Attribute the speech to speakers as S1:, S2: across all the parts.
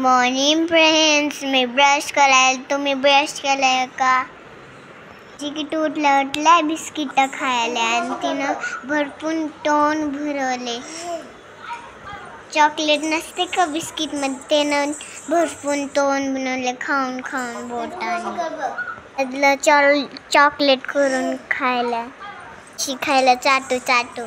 S1: Morning friends, मी brush करायला. तुम्ही brush केलाय का? चिकिट उठल्या बिस्किट खायला आणि तिनं भरपूर तोंड भरवले. चॉकलेट नसते का बिस्किट मध्ये, त्यानं भरपूर तोंड बनवले खाऊन खाऊन बोटाने. चॉकलेट करून खायला शिकायला चाटू चाटू.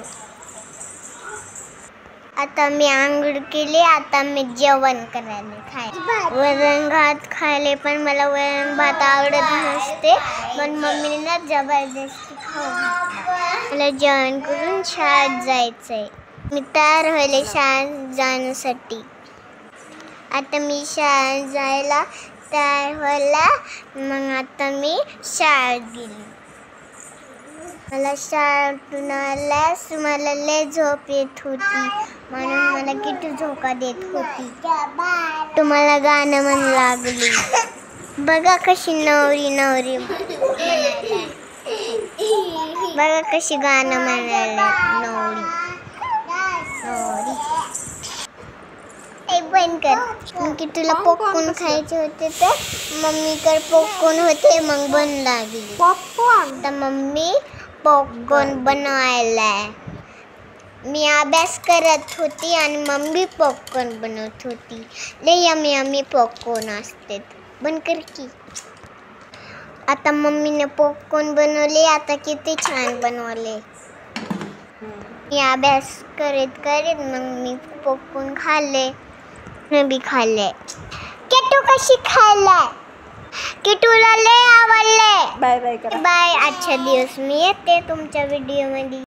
S1: आता मी आंघोळ केली. आता मी जेवण करायला खायला वरण भात खायले. पण मला वरण भात आवडत नसते, पण मम्मीने ना जबरदस्ती खाऊ घातला. मला जेवण करून शाळेत जायचंय. मी तयार व्हायले शाळेत जाण्यासाठी. आता मी शाळेत जायला तयार व्हायला. मग आता मी शाळेत गेली. मला शाळेतून आल्यास मला लय झोप येत होती, म्हणून मला किती झोका देत होती. तुम्हाला गाणं म्हण लागली. बघा कशी नवरी नवरी म्हणायला. बघा कशी गाणं म्हणायला नवरी नवरी. बंद कर की तुला पॉपकॉर्न खायचे होते तर मम्मीकडे पॉपकॉर्न होते, मग बन लागली पॉपकॉर्न. तर मम्मी पॉपकॉर्न बनवायला. मी अभ्यास करत होती आणि मम्मी पॉपकॉर्न बनवत होती. लय यम्मी यम्मी पॉपकॉर्न असते. बंद कर की. आता मम्मीने पॉपकॉर्न बनवले. आता किती छान बनवले. मी अभ्यास करत करत मग मी पॉपकॉर्न खाल्ले. मी बी खाल्ले. किटू कशी खाल्ले? किटूला लय आवडले.
S2: बाय बाय करा.
S1: बाय. आजच्या दिवस मी येते तुमच्या व्हिडिओ मध्ये.